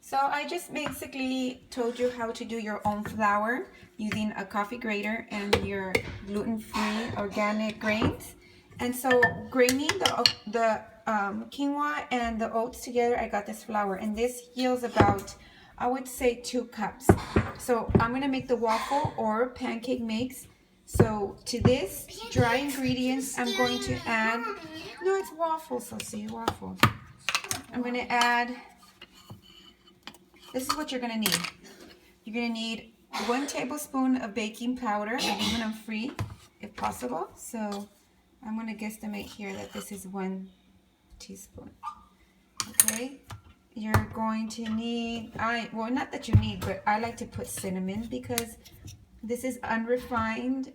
So I just basically told you how to do your own flour using a coffee grater and your gluten-free organic grains. And so graining the quinoa and the oats together, I got this flour, and this yields about, I would say, 2 cups. So I'm gonna make the waffle or pancake mix. So to this dry ingredients, I'm going to add, no, it's waffles, so see, waffles. I'm gonna add, this is what you're gonna need. You're gonna need 1 tablespoon of baking powder, aluminum free, if possible. So I'm gonna guesstimate here that this is 1 teaspoon. Okay. You're going to need, well, not that you need, but I like to put cinnamon because this is unrefined,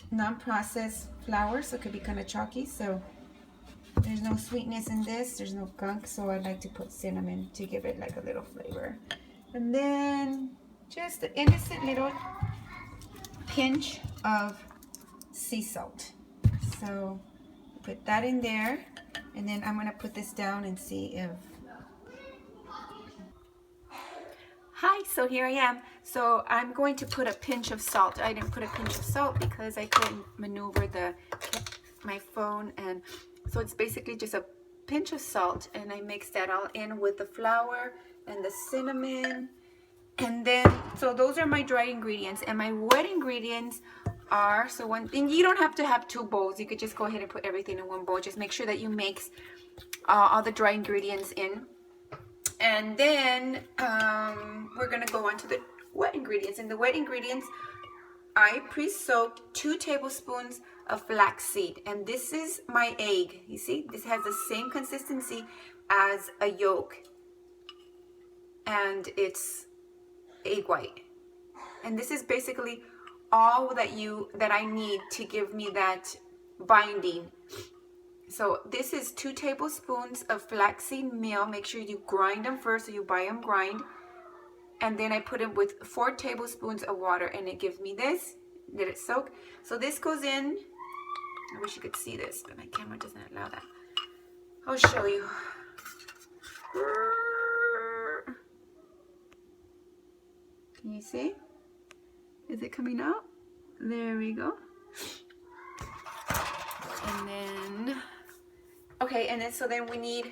non-processed flour, so it could be kind of chalky. So there's no sweetness in this, there's no gunk, so I like to put cinnamon to give it like a little flavor. And then just an innocent little pinch of sea salt. So put that in there, and then I'm gonna put this down and see if... Hi, so here I am. So I'm going to put a pinch of salt. I didn't put a pinch of salt because I couldn't maneuver my phone, and so it's basically just a pinch of salt, and I mix that all in with the flour and the cinnamon. And then, so those are my dry ingredients, and my wet ingredients are, so one thing, you don't have to have 2 bowls. You could just go ahead and put everything in 1 bowl. Just make sure that you mix all the dry ingredients in. And then we're gonna go on to the wet ingredients. And the wet ingredients, I pre-soaked 2 tablespoons of flaxseed, and this is my egg. You see, this has the same consistency as a yolk, and it's egg white. And this is basically all that I need to give me that binding. So this is 2 tablespoons of flaxseed meal. Make sure you grind them first, so you buy them grind. And then I put it with 4 tablespoons of water, and it gives me this. Let it soak. So this goes in. I wish you could see this, but my camera doesn't allow that. I'll show you. Can you see? Is it coming out? There we go. And then, okay, and then so then we need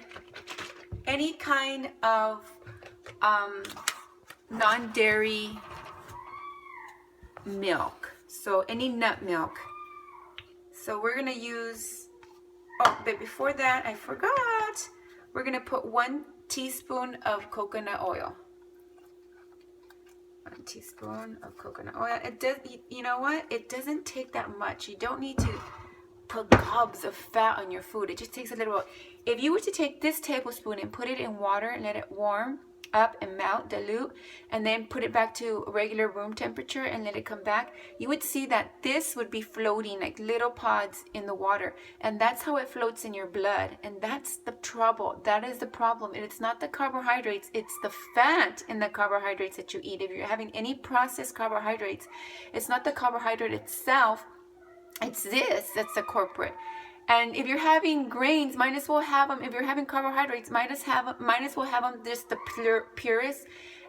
any kind of non-dairy milk. So any nut milk. So we're gonna use, oh, but before that, I forgot. We're gonna put 1 teaspoon of coconut oil. 1 teaspoon of coconut oil. It does, you know what? It doesn't take that much. You don't need to put gobs of fat on your food. It just takes a little. If you were to take this tablespoon and put it in water and let it warm up and melt, dilute, and then put it back to regular room temperature and let it come back, you would see that this would be floating like little pods in the water, and that's how it floats in your blood. And that's the trouble. That is the problem. And it's not the carbohydrates, it's the fat in the carbohydrates that you eat. If you're having any processed carbohydrates, it's not the carbohydrate itself, it's this that's the corporate. And if you're having grains, might as well have them. If you're having carbohydrates, might as well have them just the purest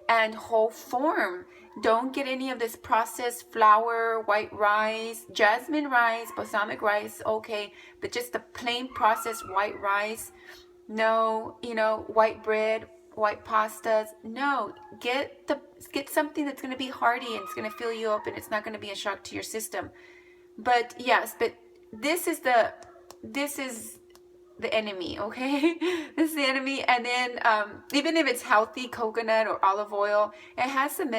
and whole form. Don't get any of this processed flour, white rice, jasmine rice, balsamic rice, okay, but just the plain processed white rice. No, white bread, white pastas. No, get something that's going to be hearty and it's going to fill you up, and it's not going to be a shock to your system. But yes, but this is the enemy, okay? This is the enemy. And then even if it's healthy coconut or olive oil, it has some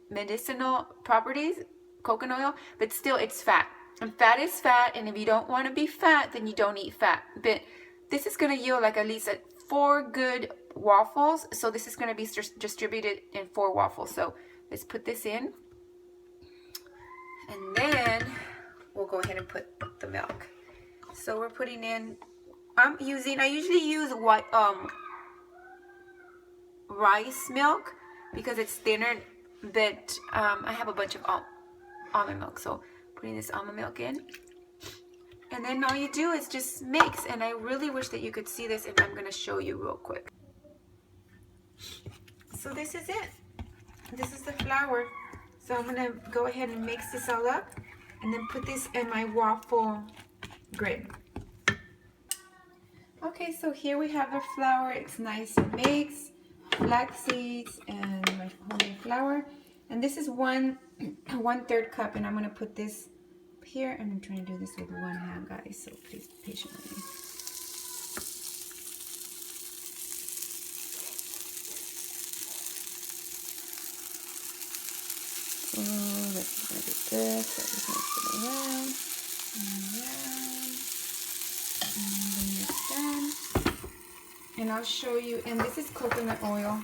medicinal properties, coconut oil, but still it's fat. And fat is fat, and if you don't want to be fat, then you don't eat fat. But this is going to yield like at least 4 good waffles. So this is going to be distributed in 4 waffles. So let's put this in. And then we'll go ahead and put the milk. So we're putting in, I usually use white rice milk because it's thinner, but I have a bunch of almond milk. So putting this almond milk in. And then all you do is just mix. And I really wish that you could see this, and I'm going to show you real quick. So this is it. This is the flour. So I'm gonna go ahead and mix this all up and then put this in my waffle grid. Okay, so here we have our flour. It's nice and mixed. Flax seeds and my homemade flour. And this is 1/3 cup, and I'm gonna put this here. And I'm trying to do this with one hand, guys, so please be patient with me. Oh, let's gonna do this. So just mix it around and around. And then it's done. And I'll show you. And this is coconut oil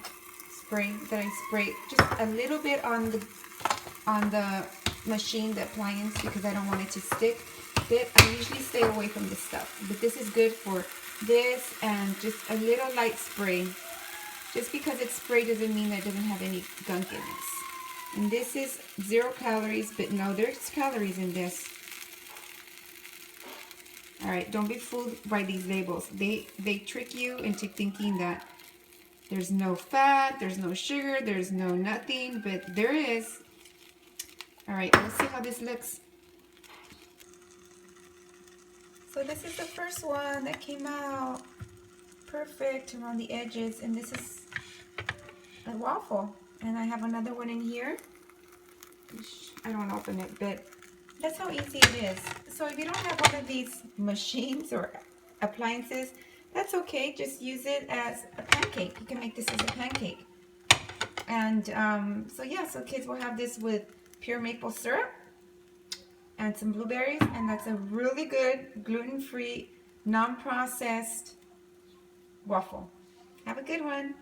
spray that I spray just a little bit on the machine, the appliance, because I don't want it to stick. I usually stay away from this stuff, but this is good for this, and just a little light spray. Just because it's spray doesn't mean that it doesn't have any gunk in it. And this is 0 calories, but no, there's calories in this. All right, don't be fooled by these labels. They trick you into thinking that there's no fat, there's no sugar, there's no nothing, but there is. All right, let's see how this looks. So this is the first one that came out. Perfect around the edges, and this is a waffle. And I have another one in here. I don't open it, but that's how easy it is. So if you don't have one of these machines or appliances, that's okay. Just use it as a pancake. You can make this as a pancake. And so yeah, so kids will have this with pure maple syrup and some blueberries, and that's a really good gluten-free, non-processed waffle. Have a good one.